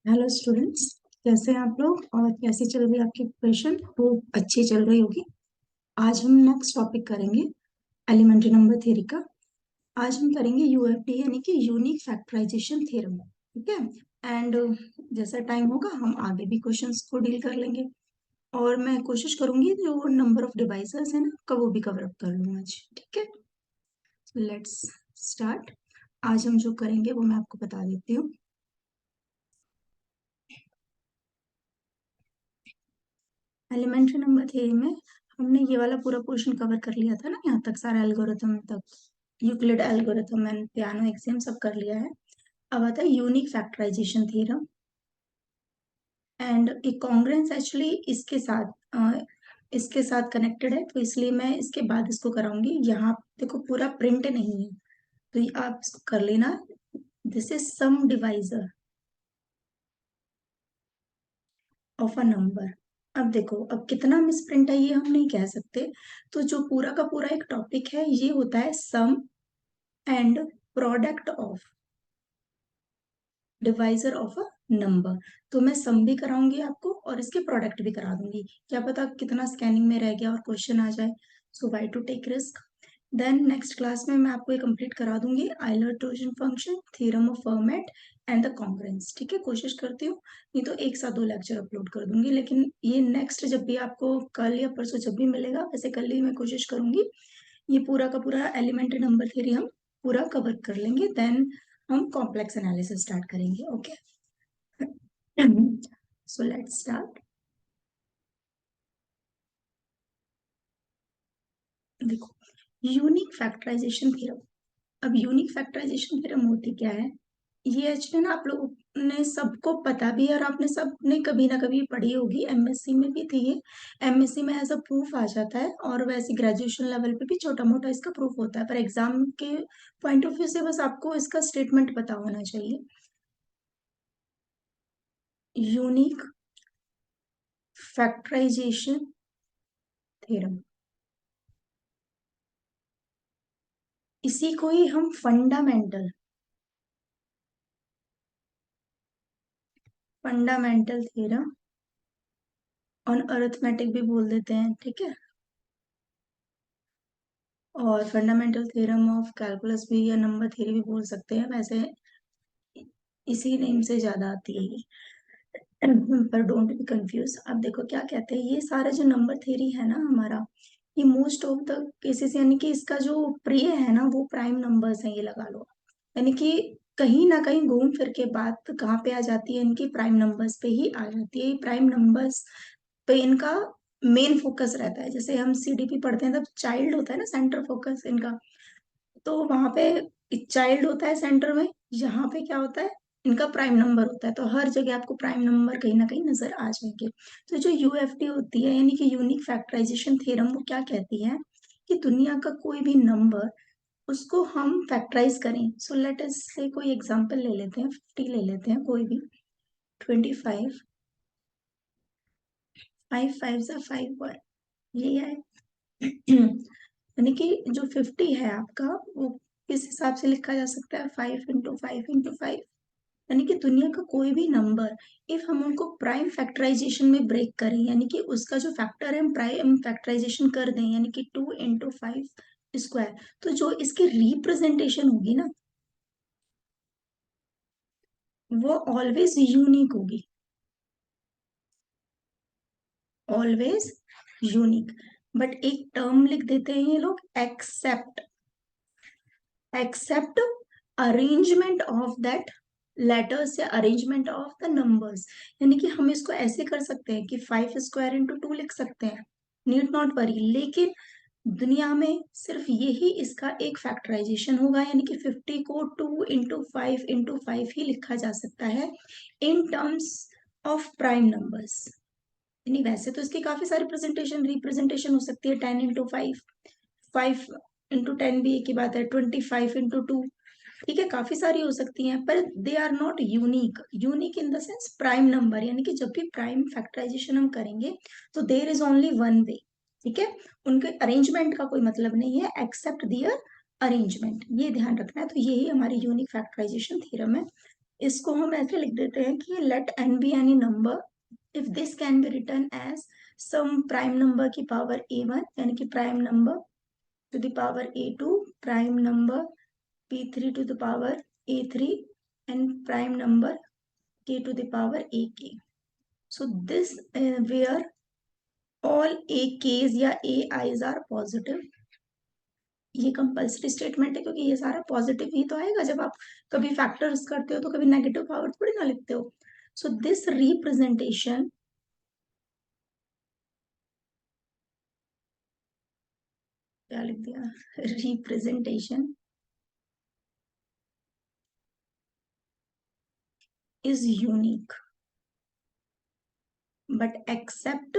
Hello students. कैसे हैं आप लोग और कैसी चल रही है आपकी प्रिपरेशन? वो अच्छी चल रही होगी। आज हम नेक्स्ट टॉपिक करेंगे एलिमेंट्री नंबर थ्योरी का। आज हम करेंगे यूएफडी यानी कि यूनिक फैक्टराइजेशन थ्योरम। ठीक है। एंड जैसा टाइम होगा हम आगे भी क्वेश्चंस को डील कर लेंगे। और मैं कोशिश करूंगी जो नंबर ऑफ डिवाइसेस है ना का वो भी कवर अप कर लूँ आज। ठीक है, लेट्स स्टार्ट। आज हम जो करेंगे वो मैं आपको बता देती हूँ। एलिमेंट्री नंबर थ्योरी में हमने ये वाला पूरा पोर्शन कवर कर लिया था ना, यहाँ तक सारा एल्गोरिथम तक, Euclid algorithm and piano axiom सब कर लिया है। अब आता है यूनिक फैक्टराइजेशन थ्योरम एंड एक कॉन्ग्रुएंस एक्चुअली इसके साथ कनेक्टेड है, तो इसलिए मैं इसके बाद इसको कराऊंगी। यहाँ देखो पूरा प्रिंट नहीं है तो ये आप इसको कर लेना। This is some divisor of a number. अब देखो, अब कितना मिसप्रिंट है ये हम नहीं कह सकते। तो जो पूरा का पूरा एक टॉपिक है ये होता है sum and product of divisor of a number. तो मैं सम भी कराऊंगी आपको और इसके प्रोडक्ट भी करा दूंगी। क्या पता कितना स्कैनिंग में रह गया और क्वेश्चन आ जाए। So why to take risk. Then next class में मैं आपको ये कंप्लीट करा दूंगी आइलर-ट्रोजन function, theorem of Fermat and the congruence. ठीक है, कोशिश करती हूँ नहीं तो एक साथ दो लेक्चर अपलोड कर दूंगी, लेकिन ये नेक्स्ट जब भी आपको कल या परसों जब भी मिलेगा वैसे कल ही मैं कोशिश करूंगी ये पूरा का पूरा एलिमेंट्री नंबर थ्योरी हम पूरा कवर कर लेंगे। देन हम कॉम्प्लेक्स एनालिसिस स्टार्ट करेंगे। Okay, so let's start. देखो, यूनिक फैक्टराइजेशन थ्योरम। अब यूनिक फैक्टराइजेशन थ्योरम होती क्या है? ये एक्चुअली ना आप लोगों ने सबको पता भी है और आपने सबने कभी ना कभी पढ़ी होगी, एमएससी में भी थी ये। एमएससी में एज अ प्रूफ आ जाता है और वैसे ग्रेजुएशन लेवल पे भी छोटा मोटा इसका प्रूफ होता है, पर एग्जाम के पॉइंट ऑफ व्यू से बस आपको इसका स्टेटमेंट पता होना चाहिए। यूनिक फैक्टराइजेशन थ्योरम, इसी को ही हम फंडामेंटल थ्योरम ऑन अरिथमेटिक भी बोल देते हैं। ठीक है, और फंडामेंटल थ्योरम ऑफ कैलकुलस भी या नंबर थ्योरी भी बोल सकते हैं। वैसे इसी नेम से ज्यादा आती है ये, पर डोंट बी कंफ्यूज। अब देखो क्या कहते हैं, ये सारा जो नंबर थ्योरी है ना हमारा, ये मोस्ट ऑफ द केसेस यानी कि इसका जो प्रिय है ना वो प्राइम नंबर्स है, ये लगा लो। यानी कि कहीं ना कहीं घूम फिर के बात कहाँ पे आ जाती है, इनकी प्राइम नंबर्स पे ही आ जाती है। प्राइम नंबर्स पे इनका मेन फोकस रहता है। जैसे हम सीडीपी पढ़ते हैं तब चाइल्ड होता है ना सेंटर फोकस इनका, तो वहां पे चाइल्ड होता है सेंटर में, यहाँ पे क्या होता है, इनका प्राइम नंबर होता है। तो हर जगह आपको प्राइम नंबर कहीं ना कहीं नजर आ जाएंगे। तो जो यूएफडी होती है यानी कि यूनिक फैक्टराइजेशन थ्योरम, वो क्या कहती है कि दुनिया का कोई भी नंबर उसको हम फैक्टराइज करें। सो लेट अस से कोई एग्जांपल ले लेते हैं, 50 ले लेते हैं कोई भी। 25, 5 5 5 1, ये है। यानी कि जो 50 है आपका, वो किस हिसाब से लिखा जा सकता है, 5 × 5 × 5। यानी कि दुनिया का कोई भी नंबर इफ हम उनको प्राइम फैक्टराइजेशन में ब्रेक करें, यानी कि उसका जो फैक्टर है हम प्राइम फैक्टराइजेशन कर दें, यानी कि 2 × 5 स्क्वायर, तो जो इसकी रिप्रेजेंटेशन होगी ना वो ऑलवेज यूनिक होगी, ऑलवेज यूनिक। बट एक टर्म लिख देते हैं ये लोग, except, except arrangement of that letters या अरेंजमेंट ऑफ द नंबर्स। यानी कि हम इसको ऐसे कर सकते हैं कि 5 स्क्वायर × 2 लिख सकते हैं, नीड नॉट वरी। लेकिन दुनिया में सिर्फ यही इसका एक फैक्टराइजेशन होगा, यानी कि 50 को 2 × 5 × 5 ही लिखा जा सकता है in terms of prime numbers. नहीं, वैसे तो इसकी काफी सारी प्रेजेंटेशन रिप्रेजेंटेशन हो सकती है, 10 × 5, 5 × 10 भी एक ही बात है, 25 × 2। ठीक है, काफी सारी हो सकती हैं, पर they are not unique. Unique in the sense prime number, यानी कि जब भी प्राइम फैक्टराइजेशन हम करेंगे तो there is only one way. ठीक है, उनके अरेंजमेंट का कोई मतलब नहीं है एक्सेप्ट दियर अरेंजमेंट, ये ध्यान रखना है। तो यही हमारी यूनिक फैक्टराइजेशन थ्योरम है। इसको हम ऐसे लिख देते हैं कि let n be any number if this can be written as some prime number की पावर a1, यानी कि prime number to the power a2, prime number p3 to the power a3, and prime number k to the power ak. So this where all ak's या ai's are positive. ये compulsory statement है क्योंकि ये सारा positive ही तो आएगा। जब आप कभी फैक्टर्स करते हो तो कभी नेगेटिव पावर थोड़ी ना लिखते हो। सो दिस रिप्रेजेंटेशन क्या लिख दिया, representation is unique but except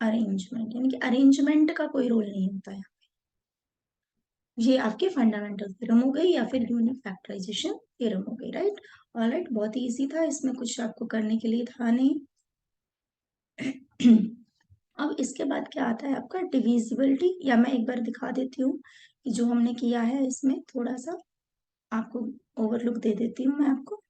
arrangement, यानी कि अरेंजमेंट का कोई रोल नहीं होता है। ये आपके फंडामेंटल थ्योरम हो गई या फिर यूनिक फैक्टराइजेशन थ्योरम हो गई, राइट। ऑलराइट, बहुत ही इजी था, इसमें कुछ आपको करने के लिए था नहीं। अब इसके बाद क्या आता है आपका डिविजिबिलिटी, या मैं एक बार दिखा देती हूँ कि जो हमने किया है इसमें थोड़ा सा आपको ओवरलुक दे देती हूँ मैं आपको।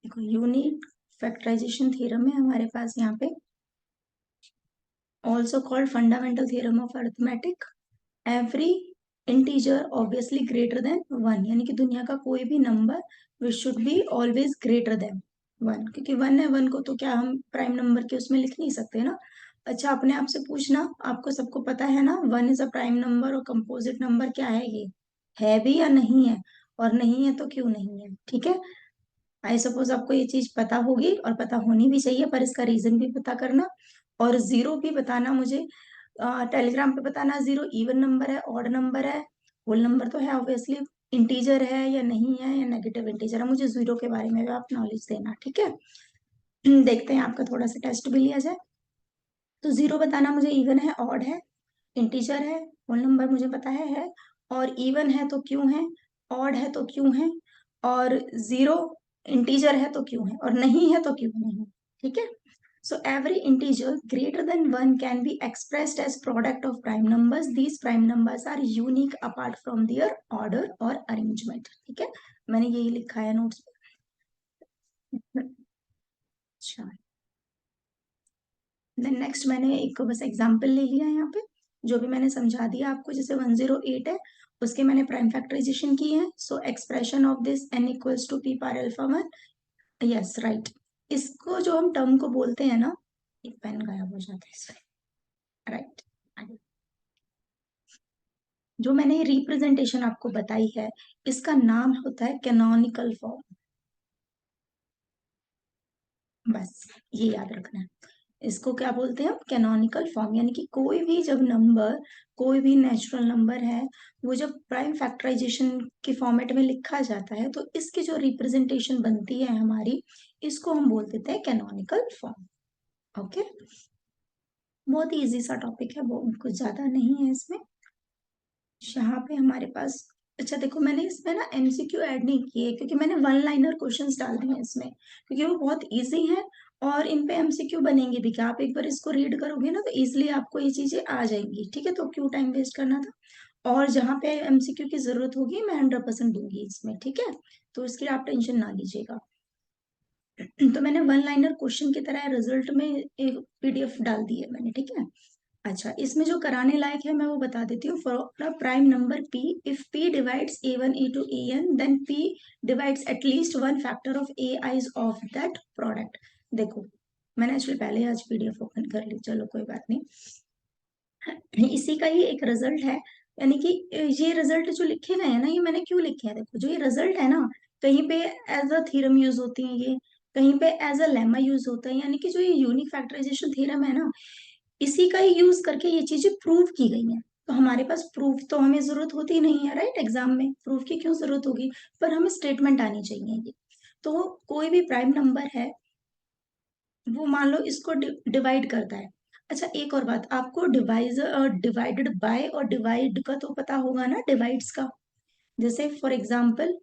देखो यूनिक फैक्टराइजेशन थ्योरम है हमारे पास यहाँ पे, also called fundamental theorem of arithmetic, every integer obviously greater than one, यानी कि दुनिया का कोई भी number which should be always greater than one, क्योंकि वन है, वन को तो क्या हम प्राइम नंबर के उसमें लिख नहीं सकते ना। अच्छा, अपने आप से पूछना, आपको सबको पता है ना one is a prime number और कंपोजिट नंबर क्या है, ये है भी या नहीं है, और नहीं है तो क्यों नहीं है, ठीक है। आई सपोज आपको ये चीज पता होगी और पता होनी भी चाहिए, पर इसका रीजन भी पता करना, और जीरो भी बताना मुझे टेलीग्राम पे बताना, जीरो इवन नंबर है, ऑड नंबर है, होल नंबर तो है ऑब्वियसली, इंटीजर है या नहीं है, या नेगेटिव इंटीजर है, मुझे जीरो के बारे में भी आप नॉलेज देना, ठीक है। देखते हैं आपका थोड़ा सा टेस्ट भी लिया जाए। तो जीरो बताना मुझे इवन है, ऑड है, इंटीजर है, होल नंबर मुझे पता है, और इवन है तो क्यों है, ऑड है तो क्यों है, और जीरो इंटीजर है तो क्यों है, और नहीं है तो क्यों नहीं, ठीक है। So every integer greater than 1 can be expressed as product of prime numbers. These prime numbers are unique apart from their order or arrangement. ठीक है, मैंने यही लिखा है नोट्स पे। अच्छा, देन नेक्स्ट मैंने एक बस एग्जांपल ले लिया है यहाँ पे, जो भी मैंने समझा दिया आपको, जैसे 108 है उसके मैंने प्राइम फैक्टराइजेशन की है। So expression of this n equals to p power alpha 1, yes right. इसको जो हम टर्म को बोलते हैं ना, एक पेन गायब हो जाता है इसमें, राइट। जो मैंने रिप्रेजेंटेशन आपको बताई है इसका नाम होता है कैनोनिकल फॉर्म, बस ये याद रखना है। इसको क्या बोलते हैं हम, कैनोनिकल फॉर्म, यानी कि कोई भी जब नंबर, कोई भी नेचुरल नंबर है, वो जब प्राइम फैक्टराइजेशन के फॉर्मेट में लिखा जाता है तो इसकी जो रिप्रेजेंटेशन बनती है हमारी, इसको हम बोल देते हैं कैनोनिकल फॉर्म। ओके, बहुत ही इजी सा टॉपिक है, वो कुछ ज्यादा नहीं है इसमें। यहाँ पे हमारे पास, अच्छा देखो मैंने इसमें ना एमसीक्यू ऐड नहीं किए क्योंकि मैंने वन लाइनर क्वेश्चंस डाल दिए हैं इसमें, क्योंकि वो बहुत इजी है, और इन पे एमसीक्यू बनेंगे भी, क्या आप एक बार इसको रीड करोगे ना तो इजिली आपको ये चीजें आ जाएंगी, ठीक है। तो क्यों टाइम वेस्ट करना था, और जहाँ पे एमसीक्यू की जरूरत होगी मैं 100% दूंगी इसमें, ठीक है। तो इसकी आप टेंशन ना लीजिएगा। तो मैंने वन लाइनर क्वेश्चन की तरह रिजल्ट में एक पीडीएफ डाल दी है मैंने, ठीक है। अच्छा, इसमें जो कराने लायक है मैं वो बता देती हूँ। For a prime number p, if p divides a1 a2 an, then p divides at least one factor of a i's of that product. देखो मैंने एक्चुअली पहले आज पीडीएफ ओपन कर ली, चलो कोई बात नहीं, इसी का ही एक रिजल्ट है। यानी कि ये रिजल्ट जो लिखे गए हैं ना, ये मैंने क्यों लिखे हैं, देखो जो ये रिजल्ट है ना, कहीं पे एज अ थ्योरम यूज होती है ये, कहीं पे एज अ लेमा यूज होता है, यानी कि जो ये यूनिक फैक्टराइजेशन थ्योरम है ना, इसी का ही यूज करके ये चीजें प्रूव की गई हैं। तो हमारे पास प्रूफ तो हमें जरूरत होती नहीं है, राइट, एग्जाम में प्रूफ की क्यों जरूरत होगी, पर हमें स्टेटमेंट आनी चाहिए ये। तो कोई भी प्राइम नंबर है, वो मान लो इसको डिवाइड करता है। अच्छा एक और बात, आपको डिवाइजर डिवाइडेड बाय और डिवाइड का तो पता होगा ना, डिवाइड्स का। जैसे फॉर एग्जाम्पल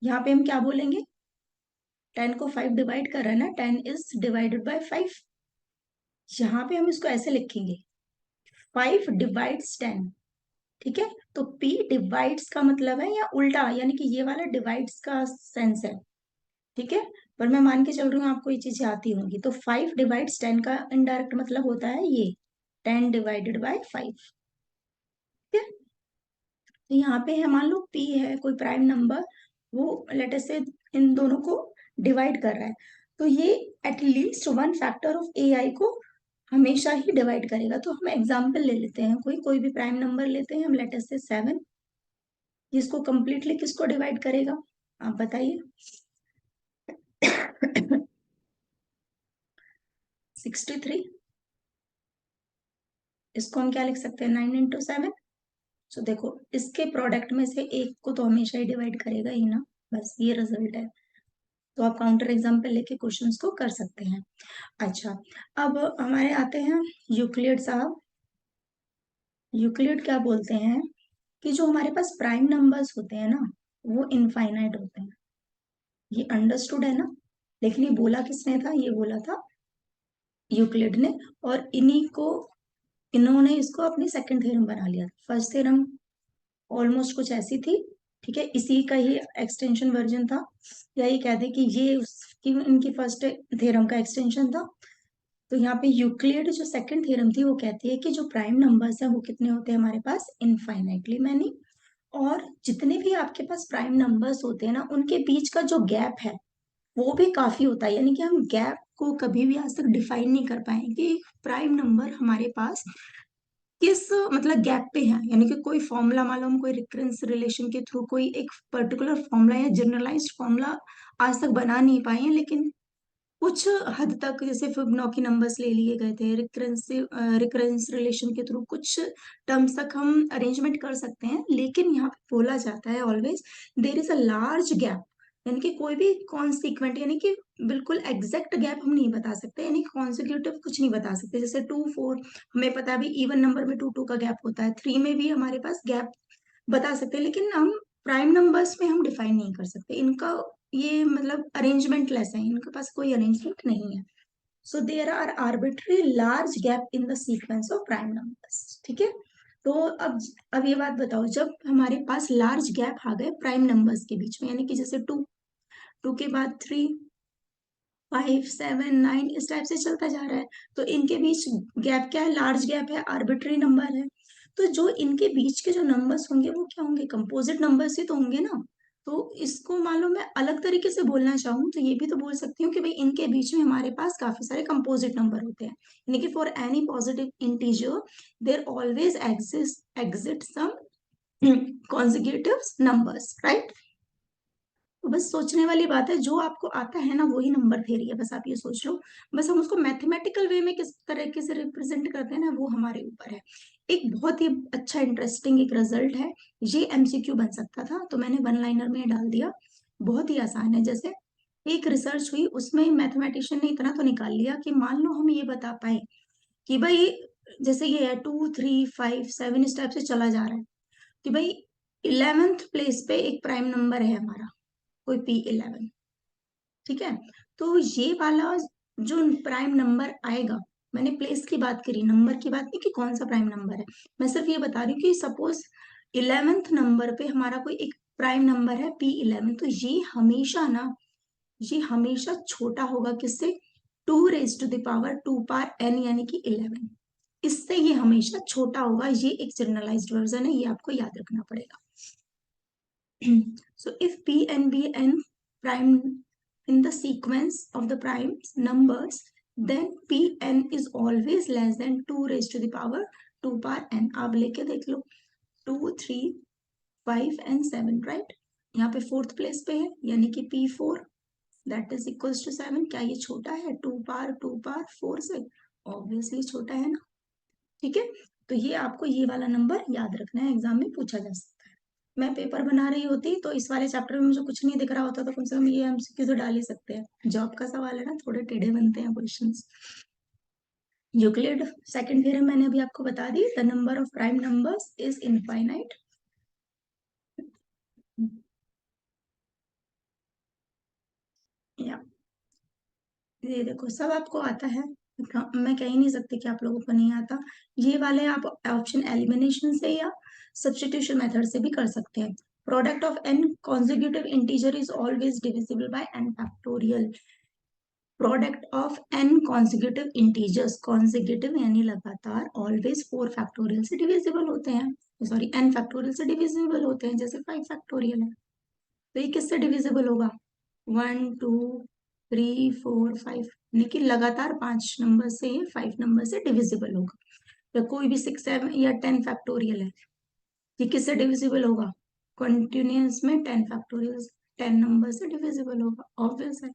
यहाँ पे हम क्या बोलेंगे, 10 को 5 डिवाइड कर रहा है ना, 10 इज डिवाइडेड बाय 5। यहाँ पे हम इसको ऐसे लिखेंगे, 5 डिवाइड्स 10। ठीक है, तो P डिवाइड्स का मतलब है या उल्टा, यानी कि ये वाला डिवाइड्स का सेंस है। ठीक है, पर मैं मान के चल रही हूँ आपको ये चीजें आती होंगी। तो 5 डिवाइड्स 10 का इनडायरेक्ट मतलब होता है ये 10 डिवाइडेड बाय 5। ठीक है, तो यहाँ पे है, मान लो P है कोई प्राइम नंबर, वो लेट अस से इन दोनों को डिवाइड कर रहा है, तो ये at least one factor of AI को हमेशा ही डिवाइड करेगा। तो हम एग्जाम्पल ले लेते हैं, कोई कोई भी प्राइम नंबर लेते हैं हम, लेट अस से 7, जिसको कंप्लीटली किसको डिवाइड करेगा, आप बताइए। 63, इसको हम क्या लिख सकते हैं, 9 into 7। सो देखो, इसके प्रोडक्ट में से एक को तो हमेशा ही डिवाइड करेगा ही ना, बस ये रिजल्ट है। तो आप काउंटर एग्जाम्पल लेके क्वेश्चंस को कर सकते हैं। अच्छा, अब हमारे आते हैं यूक्लिड साहब। यूक्लिड क्या बोलते हैं कि जो हमारे पास प्राइम नंबर्स होते हैं ना, वो इनफाइनाइट होते हैं। ये अंडरस्टूड है ना, लेकिन ये बोला किसने था, ये बोला था यूक्लिड ने। और इन्होंने इसको अपनी सेकंड थ्योरम बना लिया। फर्स्ट थ्योरम ऑलमोस्ट कुछ ऐसी थी, ठीक है, इसी का ही एक्सटेंशन वर्जन था, या ये कह दे कि ये उसकी इनकी फर्स्ट थ्योरम का एक्सटेंशन था। तो यहाँ पे यूक्लिड जो सेकंड थ्योरम थी वो कहती है कि जो प्राइम नंबर्स है वो कितने होते हैं हमारे पास, इनफाइनाइटली मैनी। और जितने भी आपके पास प्राइम नंबर्स होते हैं ना, उनके बीच का जो गैप है वो भी काफी होता है। यानी कि हम गैप को कभी भी आज तक डिफाइन नहीं कर पाएंगे कि प्राइम नंबर हमारे पास किस मतलब गैप पे है। यानी कि कोई फॉर्मूला मालूम, कोई रिकरेंस रिलेशन के थ्रू कोई एक पर्टिकुलर फॉर्मूला या जनरलाइज्ड फॉर्मूला आज तक बना नहीं पाए हैं, लेकिन कुछ हद तक जैसे फिबोनाची नंबर्स ले लिए गए थे, रिकरेंस रिलेशन के थ्रू कुछ टर्म्स तक हम अरेंजमेंट कर सकते हैं। लेकिन यहाँ पे बोला जाता है always there is a large gap, यानी कि कोई भी कॉन्सिक्वेंट, यानी कि बिल्कुल एग्जैक्ट गैप हम नहीं बता सकते, यानी कॉन्सिक्यूटिव कुछ नहीं बता सकते। जैसे 2 4 हमें पता है भी, इवन नंबर में 2 2 का गैप होता है, 3 में भी हमारे पास गैप बता सकते हैं, लेकिन हम प्राइम नंबर्स में हम डिफाइन नहीं कर सकते इनका। ये मतलब अरेंजमेंट लेस है, इनके पास कोई अरेंजमेंट नहीं है। So there are arbitrary large gap in the sequence of prime numbers. ठीक है, तो अब ये बात बताओ, जब हमारे पास लार्ज गैप आ गए प्राइम नंबर्स के बीच में, यानी कि जैसे 2 2 के बाद 3 5 7 9 इस टाइप से चलता जा रहा है, तो इनके बीच गैप क्या है, लार्ज गैप है, आर्बिट्री नंबर है। तो जो इनके बीच के जो नंबर्स होंगे वो क्या होंगे, कंपोजिट नंबर्स ही तो होंगे ना। तो इसको मान लो मैं अलग तरीके से बोलना चाहूँ तो ये भी तो बोल सकती हूँ कि भाई इनके बीच में हमारे पास काफी सारे कंपोजिट नंबर होते हैं, यानी कि for any positive integer there always exist some consecutive numbers, right. तो बस सोचने वाली बात है, जो आपको आता है ना वही नंबर थ्योरी है, बस आप ये सोच लो। बस हम उसको मैथमेटिकल वे में किस तरीके से रिप्रेजेंट करते हैं ना, वो हमारे ऊपर है। एक बहुत ही अच्छा इंटरेस्टिंग एक रिजल्ट है, ये MCQ बन सकता था तो मैंने वन लाइनर में डाल दिया। बहुत ही आसान है। जैसे एक रिसर्च हुई, उसमें मैथमेटिशियन ने इतना तो निकाल लिया कि मान लो हम ये बता पाए कि भाई जैसे ये है 2 3 5 7 इस टाइप से चला जा रहा है, कि भाई 11th प्लेस पे एक प्राइम नंबर है हमारा, कोई P11। ठीक है, तो ये वाला जो प्राइम नंबर आएगा, मैंने प्लेस की बात करी, नंबर की बात नहीं कि कौन सा प्राइम नंबर है। मैं सिर्फ ये बता रही हूँ कि सपोज 11th नंबर पे हमारा कोई एक प्राइम नंबर है P11, तो ये हमेशा ना, ये हमेशा छोटा होगा किससे, 2 raised to the power 2 power n यानी कि 11, इससे ये हमेशा छोटा होगा। ये एक जनरलाइज्ड वर्जन है, ये आपको याद रखना पड़ेगा। So if P and B n prime in the sequence of the prime numbers, then Pn is always less than 2 raised to the power 2 power n। आप लेके देख लो, 2 3 5 and 7, राइट। यहाँ पे फोर्थ प्लेस पे है, यानी कि P4 that is equals to 7। क्या ये छोटा है 2 power 4 से, ऑब्वियसली छोटा है ना। ठीक है, तो ये आपको ये वाला नंबर याद रखना है, एग्जाम में पूछा जा सकता है। मैं पेपर बना रही होती तो इस वाले चैप्टर में मुझे कुछ नहीं दिख रहा होता तो कम से कम ये MCQ तो डाल ही सकते हैं। जॉब का सवाल है ना, थोड़े टेढ़े बनते हैं क्वेश्चंस। यूक्लिड सेकंड थ्योरम मैंने अभी आपको बता दी, the number of prime numbers is infinite. या ये देखो सब आपको आता है, मैं कह ही नहीं सकती कि आप लोगों को नहीं आता। ये वाले आप ऑप्शन एलिमिनेशन से या सब्स्टिट्यूशन मेथड से भी कर सकते हैं। Product of n consecutive integer is always divisible by n factorial. Product of n consecutive integers, consecutive यानी लगातार, ऑलवेज 4 फैक्टोरियल से डिविजिबल होते हैं, सॉरी एन फैक्टोरियल से डिविजिबल होते हैं, जैसे 5 फैक्टोरियल है। तो ये किससे डिविजिबल होगा? 1 2 3 4 5, यानी कि लगातार 5 नंबर से, 5 नंबर से डिविजिबल होगा। या कोई भी 6 7 या 10 फैक्टोरियल है, ये किससे डिविजिबल होगा? कंटिन्यूस में 10 फैक्टोरियल 10 नंबर से डिविजिबल होगा, ऑब्वियस है।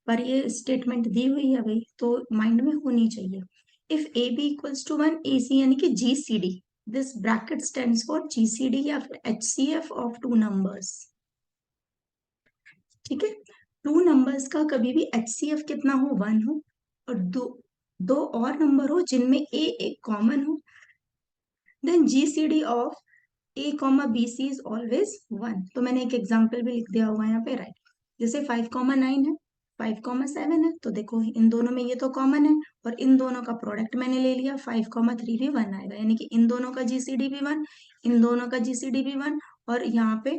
पर ये स्टेटमेंट दी हुई है भाई, तो माइंड में होनी चाहिए। If a b equals to 1 a c, यानी कि G C D, this bracket stands for G C D या फिर H C F of 2 numbers. ठीक है, 2 नंबर्स का कभी भी एच सी एफ कितना हो? 1 हो, और दो दो और नंबर हो जिनमें ए एक कॉमन हो, then G C D of a comma b c is always 1। तो मैंने एक एग्जाम्पल भी लिख दिया हुआ है यहाँ पे, राइट। जैसे 5 9 है, 5 7 है, तो देखो इन दोनों में ये तो कॉमन है, और इन दोनों का प्रोडक्ट मैंने ले लिया, 5 3 भी 1 आएगा, यानी कि इन दोनों का जीसीडी भी 1, इन दोनों का जीसीडी भी 1, और यहाँ पे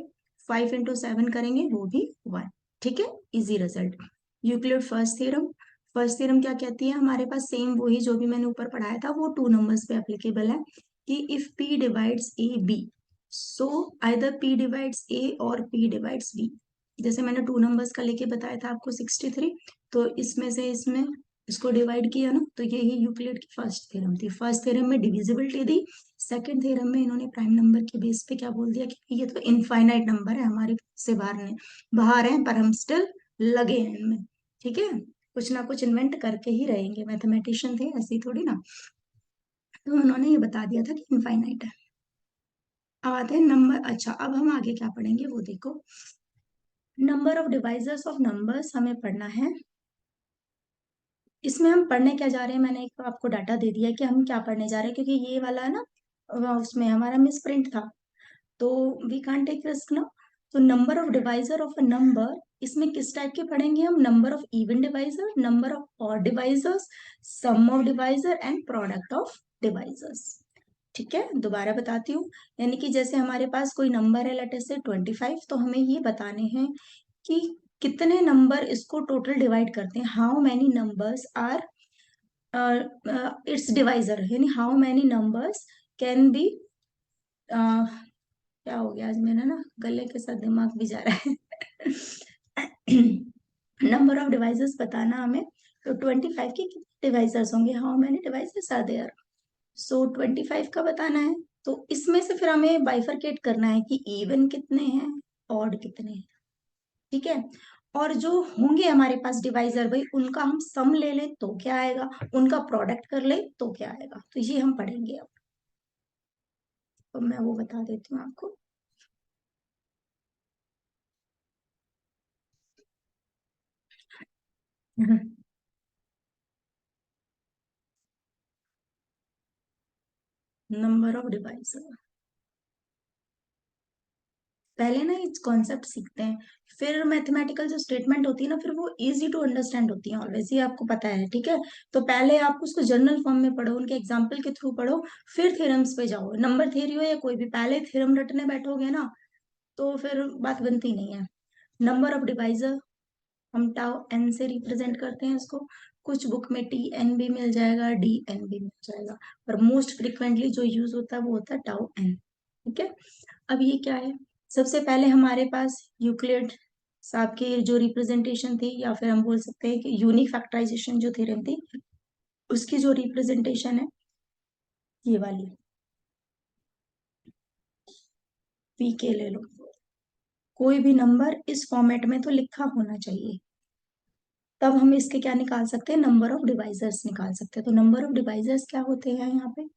5 × 7 करेंगे वो भी 1। ठीक है, easy result. Euclid first theorem, first theorem क्या कहती है? हमारे पास सेम वही जो भी मैंने ऊपर पढ़ाया था, वो 2 नंबर्स पे एप्लीकेबल है, कि if P divides a b, so either P divides a और P डिवाइड्स बी। जैसे मैंने 2 नंबर्स का लेके बताया था आपको 63, तो इसमें से इसमें इसको डिवाइड किया ना, तो ये ही यूक्लिड की फर्स्ट थ्योरम थी। फर्स्ट थ्योरम में डिविजिबिलिटी दी, सेकंड थ्योरम में इन्होंने प्राइम नंबर के बेस पे क्या बोल दिया कि ये तो इनफाइनाइट नंबर है, हमारे से बाहर है, पर हम स्टिल लगे हैं इनमें। ठीक है, कुछ ना कुछ इन्वेंट करके ही रहेंगे, मैथमेटिशियन थे, ऐसे ही थोड़ी ना। तो उन्होंने ये बता दिया था कि इनफाइनाइट है। अब आते हैं नंबर। अच्छा, अब हम आगे क्या पढ़ेंगे वो देखो। Number of divisors of numbers हमें पढ़ना है। इसमें हम पढ़ने क्या जा रहे हैं, मैंने एक आपको डाटा दे दिया है कि हम क्या पढ़ने जा रहे हैं, क्योंकि ये वाला है ना, उसमें हमारा मिस प्रिंट था, तो वी कांट टेक रिस्क ना। तो number of divisor of a number, इसमें किस टाइप के पढ़ेंगे हम? Number of even divisor, number of odd divisors, sum of divisor and product of divisors. ठीक है, दोबारा बताती हूँ। यानी कि जैसे हमारे पास कोई नंबर है, लेट अस से 25, तो हमें ये बताने हैं कि कितने नंबर इसको टोटल डिवाइड करते हैं, how many numbers are its divisor, यानी how many numbers can be, क्या हो गया आज मेरा ना, गले के साथ दिमाग भी जा रहा है। नंबर ऑफ डिवाइसेस बताना हमें, तो 25 के कितने डिवाइसर्स होंगे, how many devices are there. So 25 का बताना है, तो इसमें से फिर हमें बाइफरकेट करना है कि इवन कितने हैं, ऑड कितने हैं। ठीक है, और जो होंगे हमारे पास डिवाइजर भाई, उनका हम सम ले लें तो क्या आएगा, उनका प्रोडक्ट कर ले तो क्या आएगा, तो ये हम पढ़ेंगे अब। तो मैं वो बता देती हूँ आपको। नंबर ऑफ डिवाइजर, पहले ना इस कॉन्सेप्ट सीखते हैं, फिर मैथमेटिकल जो स्टेटमेंट होती है ना, फिर वो इजी टू अंडरस्टैंड होती है, ऑलवेज ये आपको पता है। ठीक है, तो पहले आप उसको जनरल फॉर्म में पढ़ो, उनके एग्जाम्पल के थ्रू पढ़ो, फिर थ्योरम्स पे जाओ। नंबर थ्योरी हो या कोई भी, पहले थ्योरम रटने बैठोगे ना, तो फिर बात बनती नहीं है। नंबर ऑफ डिवाइजर हम टाउ एन से रिप्रेजेंट करते हैं इसको, कुछ बुक में टी एन भी मिल जाएगा, डी एन भी मिल जाएगा, पर मोस्ट फ्रिक्वेंटली जो यूज होता है वो होता है टाउ एन। ठीक है, अब ये क्या है? सबसे पहले हमारे पास यूक्लिड साहब की जो रिप्रेजेंटेशन थी, या फिर हम बोल सकते हैं कि यूनिक फैक्टराइजेशन जो थ्योरम थी, उसकी जो रिप्रेजेंटेशन है ये वाली, पी के ले लो। कोई भी नंबर इस फॉर्मेट में तो लिखा होना चाहिए, तब हम इसके क्या निकाल सकते हैं, नंबर ऑफ डिवाइजर्स निकाल सकते हैं। तो नंबर ऑफ डिवाइजर्स क्या होते हैं यहाँ पे,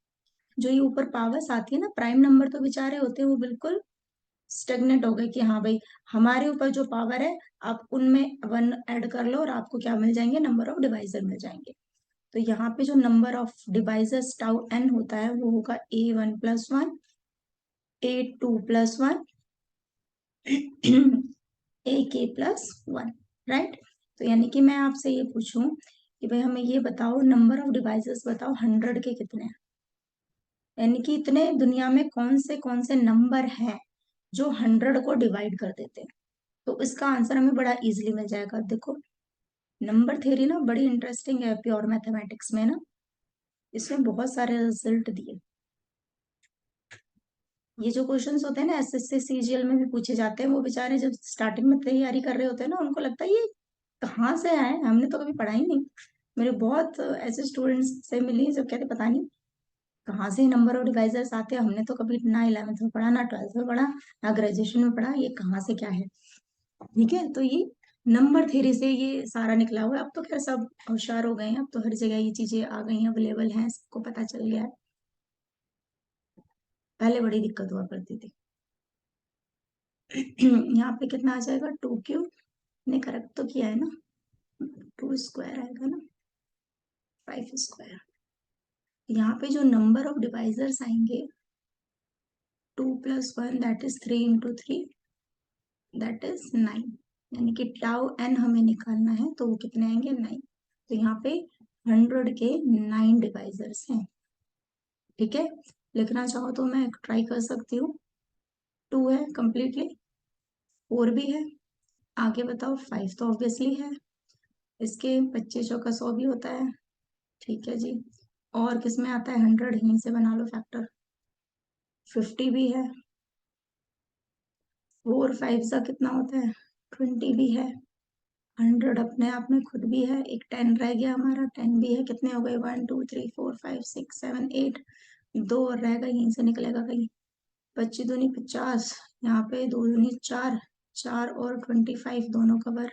जो ये ऊपर पावर्स आती है ना, प्राइम नंबर तो बेचारे होते हैं वो बिल्कुल स्टेगनेट हो गए कि हाँ भाई, हमारे ऊपर जो पावर है, आप उनमें 1 ऐड कर लो और आपको क्या मिल जाएंगे, नंबर ऑफ डिवाइजर मिल जाएंगे। तो यहाँ पे जो number of divisors tau n होता है वो होगा A1 + 1, A2 + 1, AK + 1, राइट। तो यानी कि मैं आपसे ये पूछूं कि भाई हमें ये बताओ, नंबर ऑफ डिवाइसेस बताओ 100 के कितने हैं, यानी कि इतने दुनिया में कौन से नंबर हैं जो 100 को डिवाइड कर देते हैं। तो इसका आंसर हमें बड़ा इजीली मिल जाएगा। देखो, नंबर थ्योरी ना बड़ी इंटरेस्टिंग है प्योर मैथमेटिक्स में ना, इसमें बहुत सारे रिजल्ट दिए। ये जो क्वेश्चंस होते हैं ना एसएससी सीजीएल में भी पूछे जाते हैं, वो बेचारे जब स्टार्टिंग में तैयारी कर रहे होते हैं ना, उनको लगता है ये कहाँ से आए, हमने तो कभी पढ़ा ही नहीं। मेरे बहुत ऐसे स्टूडेंट्स से मिली जो कहते पता नहीं कहाँ से नंबर ऑफ डिवाइजर्स आते हैं, हमने तो कभी ना 11th में पढ़ा, ना 12th में पढ़ा, ना ग्रेजुएशन में पढ़ा, ये कहाँ से क्या है। ठीक है, तो ये नंबर थ्योरी से ये सारा निकला हुआ है। अब तो खैर सब होशियार हो गए हैं, अब तो हर जगह ये चीजें आ गई हैं, अवेलेबल हैं, सबको पता चल गया है। पहले बड़ी दिक्कत हुआ करती थी। यहाँ पे कितना आ जाएगा, 2 क्यूब ने करेक्ट तो किया है ना, 2 स्क्वायर आएगा ना, 5 स्क्वायर। यहाँ पे जो नंबर ऑफ डिवाइजर्स आएंगे 2 + 1 दैट इज 3 × 3 दैट इज 9, यानी कि टाउ एन हमें निकालना है, तो वो कितने आएंगे 9। तो यहाँ पे 100 के 9 डिवाइजर्स हैं। ठीक है, लिखना चाहो तो मैं ट्राई कर सकती हूँ। 2 है कंप्लीटली, 4 भी है, आगे बताओ 5 तो ऑब्वियसली है, इसके 25 × 100 भी होता है। ठीक है जी, और किसमें आता है 100, यहीं से बना लो फैक्टर। 50 भी है, 4 × 5 का कितना होता है 20 भी है, 100 अपने आप में खुद भी है, एक 10 रह गया हमारा, 10 भी है, कितने हो गए 1 2 3 4 5 6 7 8, 2 और रहेगा, यहीं से निकलेगा कहीं। 25 दूनी 50, यहाँ पे 2 दूनी 4, 4 और 25 दोनों कवर।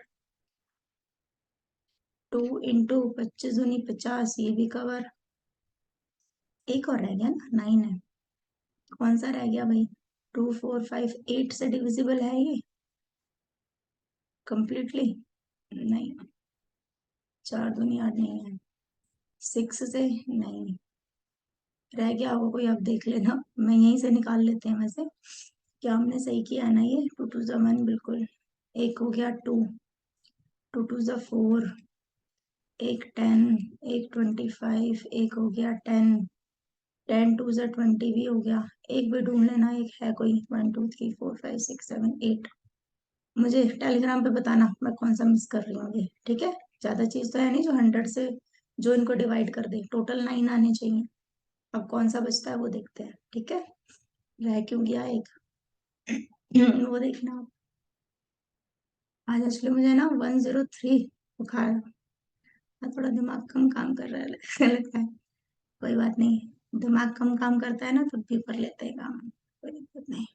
2 × 25 दूनी 50, ये भी कवर। एक और रह गया ना, 9 है, कौन सा रह गया भाई, 2 4 5 8 से डिविजिबल है ये कंप्लीटली, नहीं। 4 दूनी 8 नहीं है, 6 से नहीं, रह गया होगा कोई, अब देख लेना, मैं यहीं से निकाल लेते हैं वैसे। क्या हमने सही किया है ना, ये 2 2 1 बिल्कुल। एक हो गया 2, 2 2 4, एक 10, एक 25, एक हो गया 10, 10 2 20 भी हो गया। एक भी ढूंढ लेना, एक है कोई, 1 2 3 4 5 6 7 8। मुझे टेलीग्राम पे बताना मैं कौन सा मिस कर रही हूँ ये, ठीक है। ज्यादा चीज तो है नहीं जो 100 से जो इनको डिवाइड कर दे, टोटल 9 आने चाहिए। अब कौन सा बचता है वो देखते हैं, ठीक है। रह क्यों गया एक, वो देखना आप। आज एक्चुअली मुझे ना 103 बुखार, थोड़ा दिमाग कम काम कर रहा है लगता है। कोई बात नहीं, दिमाग कम काम करता है ना तब भी कर लेते हैं काम, कोई दिक्कत नहीं।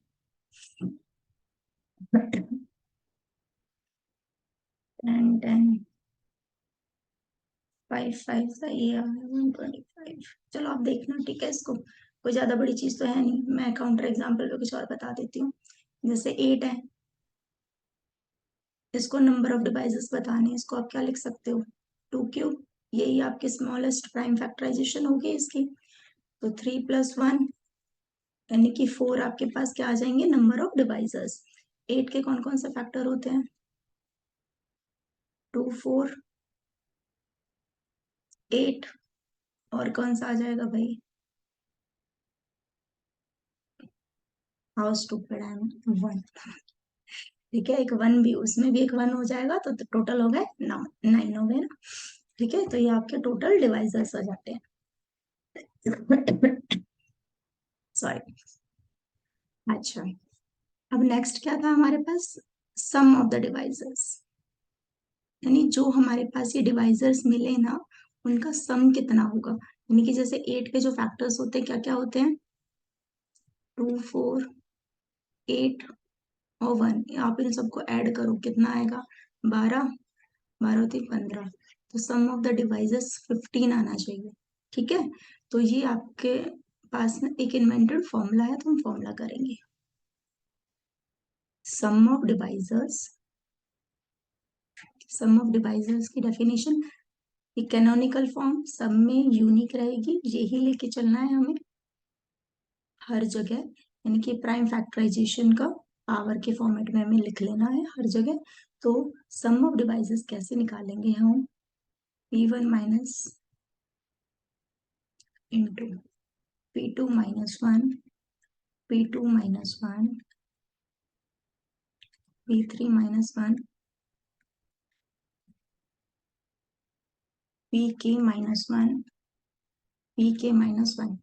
10 10 5 5 सा ये आ गया 125। चलो आप देखना, ठीक है, इसको कोई ज्यादा बड़ी चीज तो है नहीं, मैं काउंटर एग्जाम्पल पे कुछ और बता देती हूँ। जैसे 8 है, इसको नंबर ऑफ डिवाइसेस बताने, इसको आप क्या लिख सकते हो, 2 क्यूब, यही आपकी स्मॉलेस्ट प्राइम फैक्टराइजेशन होगी इसकी। तो 3 + 1 यानी कि 4 आपके पास क्या आ जाएंगे नंबर ऑफ डिवाइजर्स। 8 के कौन कौन से फैक्टर होते हैं, 2 4 8, और कौन सा आ जाएगा भाई, हाउ स्टूपिड आई एम, 1। ठीक है, एक 1 भी, उसमें भी एक 1 हो जाएगा, तो टोटल हो गए 9, 9 हो गए ना। ठीक है, तो ये आपके टोटल डिवाइजर्स हो जाते हैं। सॉरी। अच्छा, अब नेक्स्ट क्या था हमारे पास, सम ऑफ द डिवाइजर्स, यानी जो हमारे पास ये डिवाइजर्स मिले ना उनका सम कितना होगा। यानी कि जैसे 8 के जो फैक्टर्स होते हैं क्या क्या होते हैं, 2 4 8 और 1, आप इन सबको ऐड करो कितना आएगा, 12, 12 3 15, तो सम ऑफ द डिवाइजर्स 15 आना चाहिए। ठीक है, तो ये आपके पास ना एक इन्वेंटेड फॉर्मूला है, तो हम फॉर्मूला करेंगे। Sum of divisors, sum of divisors की डेफिनेशन, ये कैनोनिकल फॉर्म सब में यूनिक रहेगी, यही लेके चलना है हमें हर जगह। यानी कि प्राइम फैक्टराइजेशन का पावर के फॉर्मेट में हमें लिख लेना है हर जगह। तो सम ऑफ डिवाइसेस कैसे निकालेंगे हम? P1 minus into P2 minus one, P2 minus one, P3 minus one, Pk minus one, Pk minus one.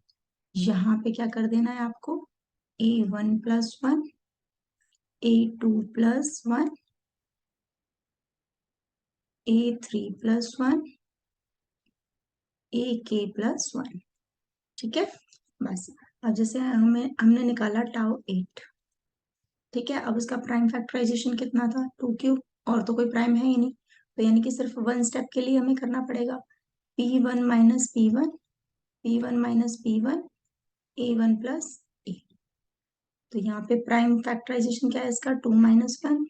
यहाँ पे क्या कर देना है आपको? A1 plus one, A2 plus one, A3 plus one, AK plus one. ठीक है, बस। अब जैसे हमने निकाला टाउ 8, ठीक है। अब उसका प्राइम फैक्टराइजेशन कितना था? 2 क्यूब, और तो कोई प्राइम है ही नहीं, तो यानी कि सिर्फ वन स्टेप के लिए हमें करना पड़ेगा। P1 minus P1, P1 minus P1, A1 plus ए। तो यहाँ पे प्राइम फैक्टराइजेशन क्या है इसका? 2 - 1,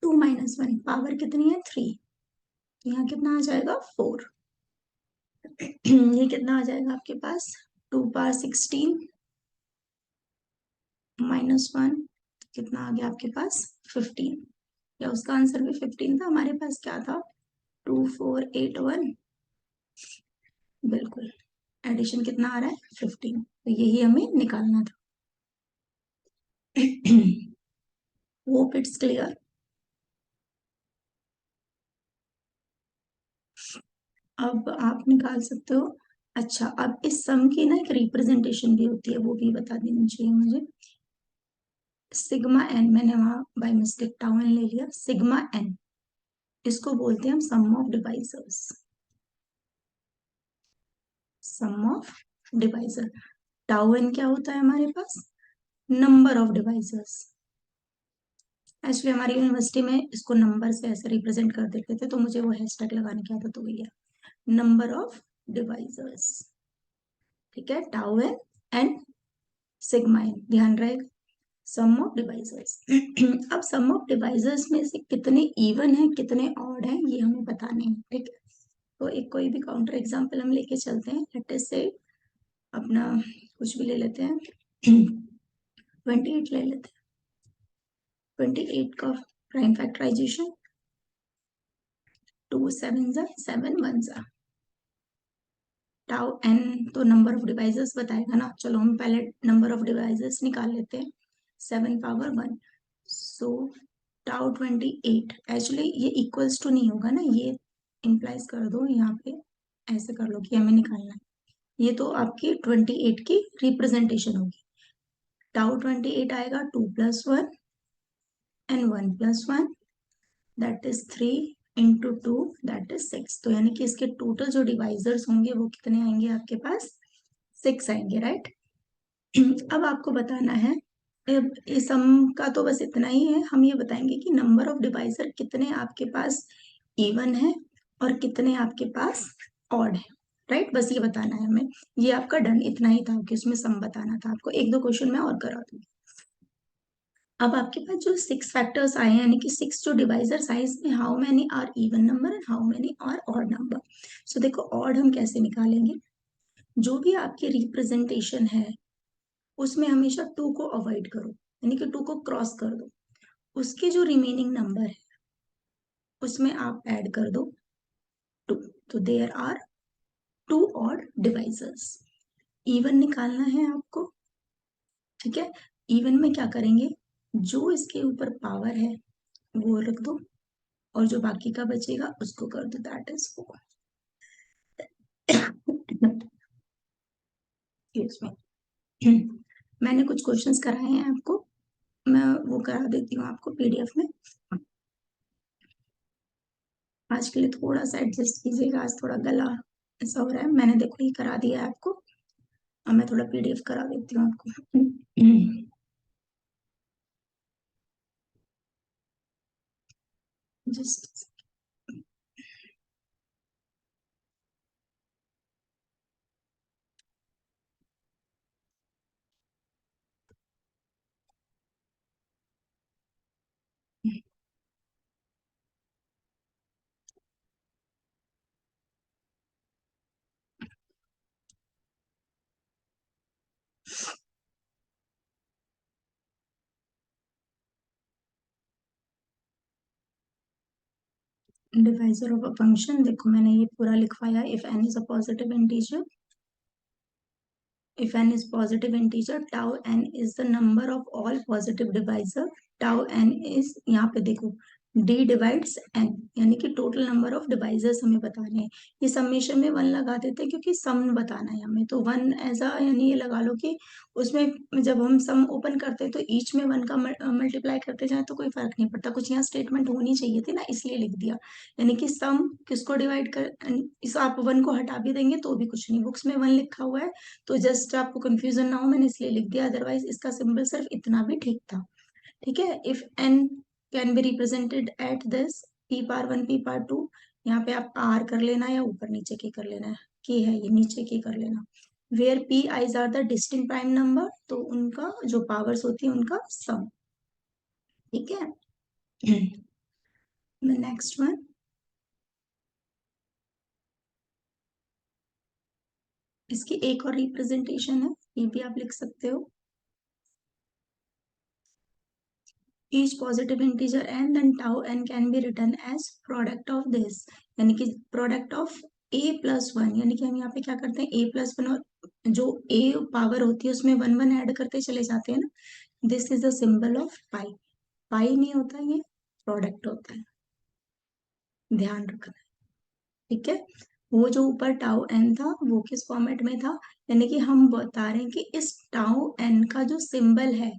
2 - 1 पावर कितनी है? 3। तो यहाँ कितना आ जाएगा? 4। ये कितना आ जाएगा आपके पास? 2 पावर 16 -1, कितना आ गया आपके पास? 15। या उसका आंसर भी 15 था? हमारे पास क्या था? 2481। बिल्कुल, एडिशन कितना आ रहा है? 15। तो यही हमें निकालना था। Hope it's clear. अब आप निकाल सकते हो। अच्छा, अब इस सम की ना एक रिप्रेजेंटेशन भी होती है, वो भी बता देनी चाहिए मुझे। सिग्मा एन, मैंने वहां बाय मिस्टेक टाउ एन ले लिया। सिग्मा एन, इसको बोलते हैं हम sum of divisors. Sum of divisor. Tau n क्या होता है हमारे पास? Number of divisors. एक्चुअली हमारी यूनिवर्सिटी में इसको नंबर से ऐसे रिप्रेजेंट कर देते थे, तो मुझे वो हैशटैग लगाने की आदत हो गई है। नंबर ऑफ डिवाइजर्स, ठीक है। Tau n and sigma n, ध्यान रहेगा। Sum of divisors. अब सम ऑफ डिवाइजर्स में से कितने इवन है, कितने ऑड है, ये हमें बताने हैं, ठीक है। तो एक कोई भी काउंटर एग्जांपल हम लेके चलते हैं। लेट अस से अपना कुछ भी ले लेते हैं। 28 ले लेते हैं। 28 का प्राइम फैक्टराइजेशन, 2 7 जा 7 1 जा। टाउ एन तो नंबर ऑफ डिवाइसेस बताएगा ना। चलो हम पहले नंबर ऑफ डिवाइसेस निकाल लेते हैं। 7 पावर 1, सो टाउ 28। एक्चुअली ये इक्वल्स टू नहीं होगा ना, ये इंप्लाइज कर दो यहाँ पे, ऐसे कर लो कि हमें निकालना है। ये तो आपकी 28 की रिप्रेजेंटेशन होगी। टाउ 28 आएगा 2 + 1 and 1 + 1, that is 3 into 2, that is 6। तो यानी कि इसके टोटल जो डिवाइजर्स होंगे वो कितने आएंगे आपके पास? 6 आएंगे, राइट। अब आपको बताना है, अब इस सम का तो बस इतना ही है। हम ये बताएंगे कि नंबर ऑफ डिवाइजर कितने आपके पास इवन है और कितने आपके पास ऑड है, राइट। बस ये बताना है हमें। ये आपका डन इतना ही था कि उसमें सम बताना था आपको। एक दो क्वेश्चन मैं और करा दूंगी। अब आपके पास जो 6 फैक्टर्स आए हैं, यानी कि 6 जो डिवाइजर्स आए, इसमें how many are even number and how many are odd number. So देखो ऑड हम कैसे निकालेंगे। जो भी आपकी रिप्रेजेंटेशन है उसमें हमेशा 2 को अवॉइड करो, यानी कि 2 को क्रॉस कर दो। उसके जो रिमेनिंग नंबर है उसमें आप ऐड कर दो 2। तो there are 2 odd divisors. Even निकालना है आपको, ठीक है। इवन में क्या करेंगे? जो इसके ऊपर पावर है वो रख दो, और जो बाकी का बचेगा उसको कर दो, दैट इज 4। मैंने कुछ क्वेश्चंस कराए हैं आपको, मैं वो करा देती हूँ आपको पीडीएफ में। आज के लिए थोड़ा सा एडजस्ट कीजिएगा, आज थोड़ा गला ऐसा हो रहा है। मैंने देखो ये करा दिया है आपको, अब मैं थोड़ा पीडीएफ करा देती हूँ आपको। Just divisor of a function, देखो मैंने ये पूरा लिखवाया, if n is a positive integer, if n is positive integer, tau n is the number of all positive divisor, tau n is, यहाँ पे देखो d divides n, यानी कि टोटल नंबर ऑफ डिवाइजर्स हमें बताने हैं। ये समेशन में वन लगा देते हैं क्योंकि सम बताना है हमें, तो वन एज अ, यानी ये लगा लो कि उसमें जब हम सम ओपन करते हैं तो ईच में वन का मल्टीप्लाई करते जाए तो कोई फर्क नहीं पड़ता, कुछ यहाँ स्टेटमेंट होनी चाहिए थी ना, इसलिए लिख दिया। यानी कि सम किसको डिवाइड कर, इस आप वन को हटा भी देंगे तो भी कुछ नहीं, बुक्स में वन लिखा हुआ है तो जस्ट आपको कंफ्यूजन ना हो मैंने इसलिए लिख दिया, अदरवाइज इसका सिंबल सिर्फ इतना भी ठीक था। ठीक है, if n can be represented at this p power one p power two, यहाँ पे आप आर कर लेना या ऊपर नीचे की कर लेना है, की है ये नीचे की कर लेना। Where p i's are the distinct prime number, तो उनका जो पावर्स होती है उनका सम। ठीक है, नेक्स्ट वन, इसकी एक और रिप्रेजेंटेशन है, ये भी आप लिख सकते हो, each positive integer n then tau n can be written as product of this, यानी कि product of a plus one, यानी कि हम यहाँ पे क्या करते हैं a प्लस वन, और जो a पावर होती है उसमें वन वन ऐड करते चले जाते हैं ना, this is the symbol of pi. Pi नहीं होता, ये प्रोडक्ट होता है, ध्यान रखना। ठीक है, वो जो ऊपर टाउ एन था वो किस फॉर्मेट में था, यानी कि हम बता रहे हैं कि इस टाउ एन का जो सिंबल है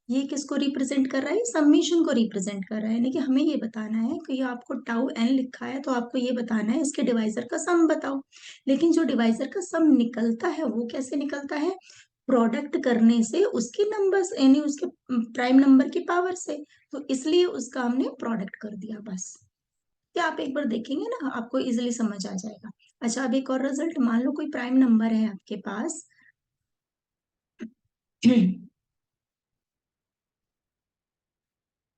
ये किसको रिप्रेजेंट कर रहा है, समीशन को रिप्रेजेंट कर रहा है, यानी कि हमें ये बताना है कि ये आपको टाउ एन लिखा है तो आपको ये बताना है इसके डिवाइजर का सम बताओ। लेकिन जो डिवाइजर का सम निकलता है वो कैसे निकलता है, प्रोडक्ट करने से उसके नंबर्स, यानी उसके प्राइम नंबर की पावर से, तो इसलिए उसका हमने प्रोडक्ट कर दिया बस। क्या आप एक बार देखेंगे ना आपको इजीली समझ आ जाएगा। अच्छा, अब एक और रिजल्ट, मान लो कोई प्राइम नंबर है आपके पास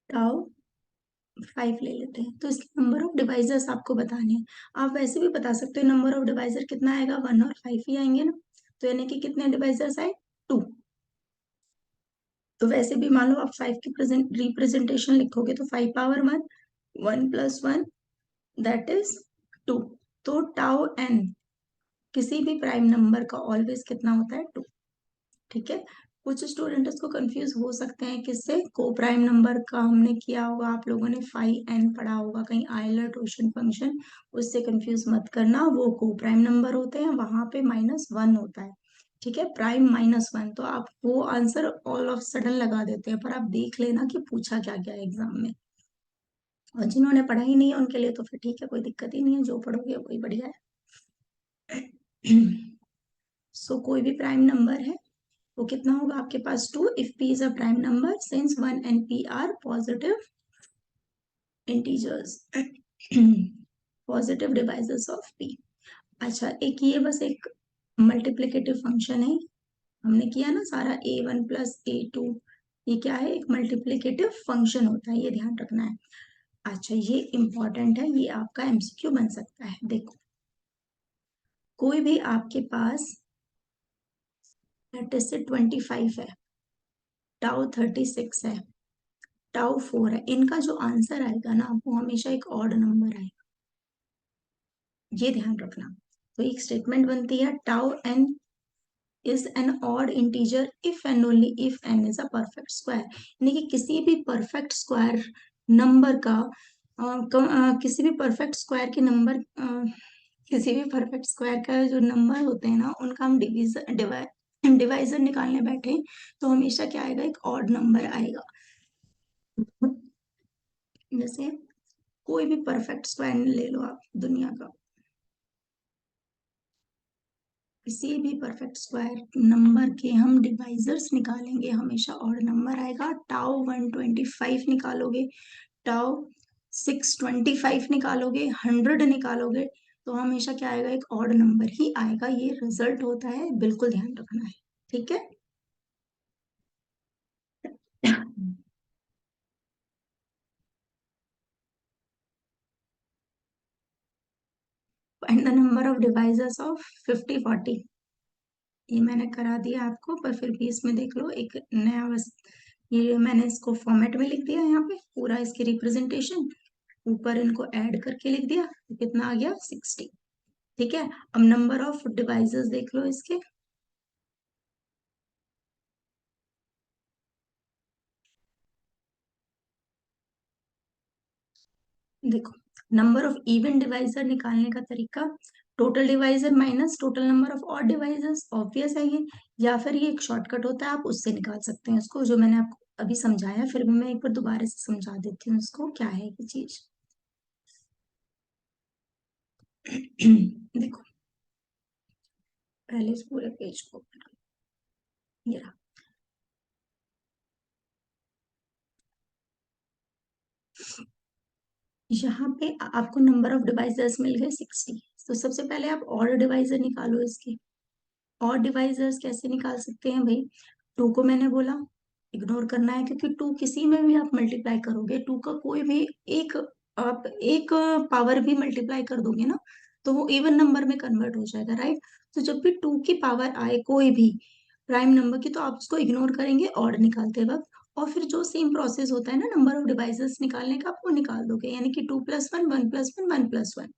टाउ फाइव ले लेते हैं, तो इसके नंबर ऑफ डिवाइजर्स आपको बताने हैं। आप वैसे भी बता सकते हो नंबर ऑफ डिवाइजर कितना आएगा, वन और फाइव ही आएंगे ना, तो यानी कि कितने डिवाइजर्स आए, टू। तो वैसे भी मान लो आप फाइव की प्रेजेंट रिप्रेजेंटेशन लिखोगे तो five power one, one plus one that is two, तो टाउ एन किसी भी प्राइम नंबर का ऑलवेज कितना होता है, टू। ठीक है, कुछ स्टूडेंट इसको कंफ्यूज हो सकते हैं किससे, को प्राइम नंबर का हमने किया होगा, आप लोगों ने फाइव एन पढ़ा होगा कहीं आयलर ट्यूशन फंक्शन, उससे कंफ्यूज मत करना, वो को प्राइम नंबर होते हैं, वहां पे माइनस वन होता है। ठीक है, प्राइम माइनस वन, तो आप वो आंसर ऑल ऑफ सडन लगा देते हैं, पर आप देख लेना कि पूछा क्या क्या एग्जाम में, और जिन्होंने पढ़ा ही नहीं है उनके लिए तो फिर ठीक है, कोई दिक्कत ही नहीं है, जो पढ़ोगे वही बढ़िया है। सो कोई भी प्राइम नंबर है वो कितना होगा आपके पास, two, if p is a prime number since one and p are positive integers, positive divisors of p। अच्छा, एक ये बस एक मल्टीप्लिकेटिव फंक्शन है, हमने किया ना सारा a one plus a two, ये क्या है, एक मल्टीप्लिकेटिव फंक्शन होता है, ये ध्यान रखना है। अच्छा, ये इंपॉर्टेंट है, ये आपका एमसीक्यू बन सकता है। देखो, कोई भी आपके पास लेट से 25 है, टाउ 36 है, टाउ 4 है, इनका जो आंसर आएगा ना वो हमेशा एक ऑड नंबर आएगा, ये ध्यान रखना। तो एक स्टेटमेंट बनती है, tau n is an odd integer if and only if n is a perfect square, यानी कि किसी भी परफेक्ट स्क्वायर नंबर का किसी भी परफेक्ट स्क्वायर के नंबर किसी भी परफेक्ट स्क्वायर का जो नंबर होते हैं ना उनका हम डिवाइजर निकालने बैठे तो हमेशा क्या आएगा, एक ऑड नंबर आएगा। जैसे कोई भी परफेक्ट स्क्वायर ले लो आप दुनिया का, किसी भी परफेक्ट स्क्वायर नंबर के हम डिवाइजर्स निकालेंगे हमेशा ऑड नंबर आएगा। टाउ 125 निकालोगे, टाउ 625 निकालोगे, 100 निकालोगे, तो हमेशा क्या आएगा, एक ऑड नंबर ही आएगा, ये रिजल्ट होता है, बिल्कुल ध्यान रखना है। ठीक है। Find the number of divisors of 50 40, ये मैंने करा दिया आपको, पर फिर भी इसमें देख लो एक नया ये मैंने इसको फॉर्मेट में लिख दिया, यहाँ पे पूरा इसकी रिप्रेजेंटेशन, ऊपर इनको ऐड करके लिख दिया तो कितना आ गया 60। ठीक है, अब नंबर ऑफ डिवाइसेस देख लो इसके। देखो, नंबर ऑफ इवन डिवाइजर निकालने का तरीका, total divisor minus total number of odd divisors, obvious है ये। या फिर ये एक शॉर्टकट होता है, आप उससे निकाल सकते हैं इसको, जो मैंने आपको अभी समझाया, फिर भी मैं एक बार दोबारा से समझा देती हूँ इसको क्या है ये चीज। देखो, पहले इस पूरे पेज को, ये रहा। यहाँ पे आपको नंबर ऑफ डिवाइजर्स मिल गए 60। तो सबसे पहले आप ऑड डिवाइजर निकालो इसके। और डिवाइजर्स कैसे निकाल सकते हैं भाई, टू को मैंने बोला इग्नोर करना है, क्योंकि टू किसी में भी आप मल्टीप्लाई करोगे, टू का कोई भी एक, आप एक पावर भी मल्टीप्लाई कर दोगे ना, तो वो इवन नंबर में कन्वर्ट हो जाएगा, राइट। तो जब भी टू की पावर आए कोई भी प्राइम नंबर की, तो आप उसको इग्नोर करेंगे ऑड निकालते वक्त, और फिर जो सेम प्रोसेस होता है ना नंबर ऑफ डिवाइसेस निकालने का, आप वो निकाल दोगे, यानी कि 2+1 1+1 1+1।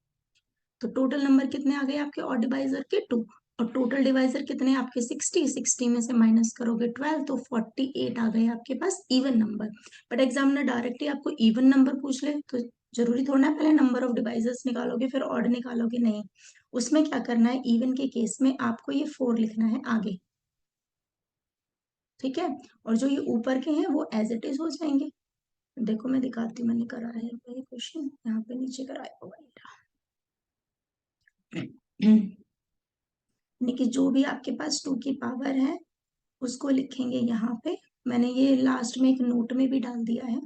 तो टोटल नंबर कितने आ गए आपके ऑड डिवाइजर के 2, और टोटल डिवाइजर कितने आपके 60, 60 में से माइनस करोगे 12, तो 48 आ गए आपके पास even number. But examiner directly आपको इवन नंबर पूछ ले तो जरूरी थोड़ा ना पहले नंबर ऑफ डिवाइसेस निकालोगे फिर ऑड निकालोगे, नहीं। उसमें क्या करना है, इवन के केस में आपको ये 4 लिखना है आगे। ठीक है, और जो ये ऊपर के हैं वो एज इट इज हो जाएंगे। देखो मैं दिखाती हूँ, मैंने करा है ये क्वेश्चन, यहाँ पे नीचे कराया होगा ये। यानी कि जो भी आपके पास टू की पावर है उसको लिखेंगे यहाँ पे। मैंने ये लास्ट में एक नोट में भी डाल दिया है।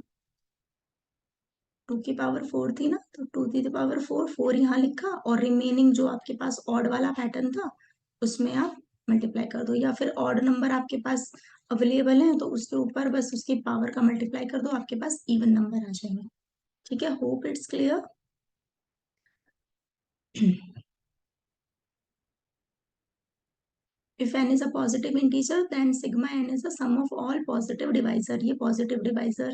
टू की पावर 4 थी ना, तो टू की पावर 4, 4 यहाँ लिखा, और रिमेनिंग जो आपके पास ऑड वाला पैटर्न था उसमें आप मल्टीप्लाई कर दो, या फिर ऑड नंबर आपके पास अवेलेबल है तो उसके ऊपर बस उसकी पावर का मल्टीप्लाई कर दो, आपके पास इवन नंबर आ जाएंगे। ठीक है, hope it's clear. If n is a positive integer, then sigma n is the sum of all positive divisor। ये positive divisor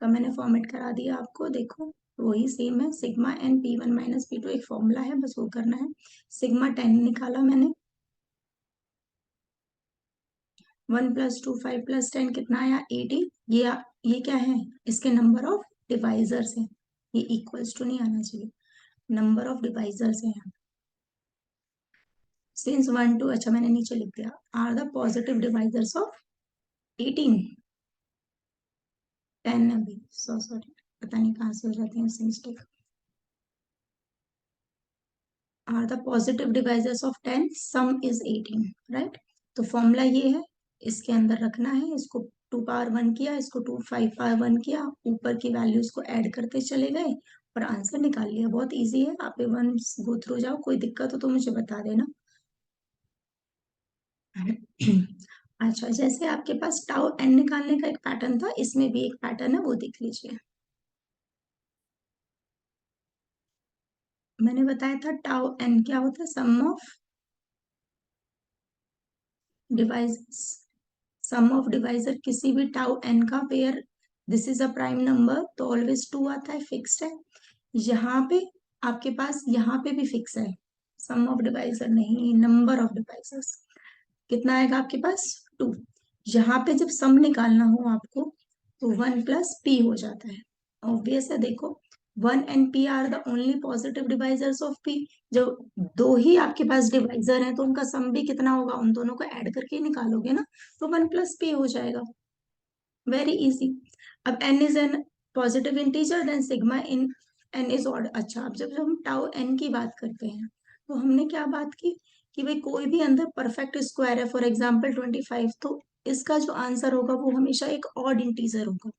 का मैंने फॉर्मेट करा दिया आपको, देखो वही सेम है, sigma N P1 minus P2 एक फॉर्मूला है, बस वो करना है। सिग्मा 10 निकाला मैंने, 1+2 5+10 कितना आया 18। ये क्या है, इसके नंबर ऑफ डिवाइजर्स है, ये इक्वल्स टू नहीं आना चाहिए, नंबर ऑफ डिवाइजर्स है। सिंस 1 2, अच्छा मैंने नीचे लिख दिया, are the positive divisors of 18, 10 अभी, सॉरी पता नहीं कहाँ से हो जाती है इससे mistake, are the positive divisors of 10, sum is 18, right. तो फॉर्मूला ये है, इसके अंदर रखना है, इसको 2 पावर 1 किया, इसको 5 पावर 1 किया, ऊपर की वैल्यूज को ऐड करते चले गए और आंसर निकाल लिया। बहुत इजी है, आप वन गो थ्रू जाओ, कोई दिक्कत हो तो मुझे बता देना। अच्छा, जैसे आपके पास टाउ एन निकालने का एक पैटर्न था, इसमें भी एक पैटर्न है, वो देख लीजिए। मैंने बताया था टाउ एन क्या होता है, sum of device, sum of divisor किसी भी टाउ एन का, where this is a prime number तो ऑलवेज 2 आता है, फिक्स्ड है। यहाँ पे आपके पास यहाँ पे भी फिक्स है, सम ऑफ डिवाइजर नहीं, नंबर ऑफ डिवाइजर्स कितना आएगा आपके पास 2। यहाँ पे जब सम निकालना हो आपको तो 1+p हो जाता है, ऑब्वियस है। देखो 1 and p are the only positive divisors of p। जो दो ही आपके पास डिवाइजर हैं तो उनका सम भी कितना होगा, उन दोनों को ऐड करके ही निकालोगे ना, तो 1+p हो जाएगा, वेरी इजी। अब n is an positive integer, then sigma in n is odd. अच्छा, अब जब हम टाउ n की बात करते हैं तो हमने क्या बात की कि भाई कोई भी अंदर परफेक्ट स्क्वायर है, फॉर एग्जाम्पल 25, तो इसका जो आंसर होगा वो हमेशा एक ऑड इंटीजर होगा।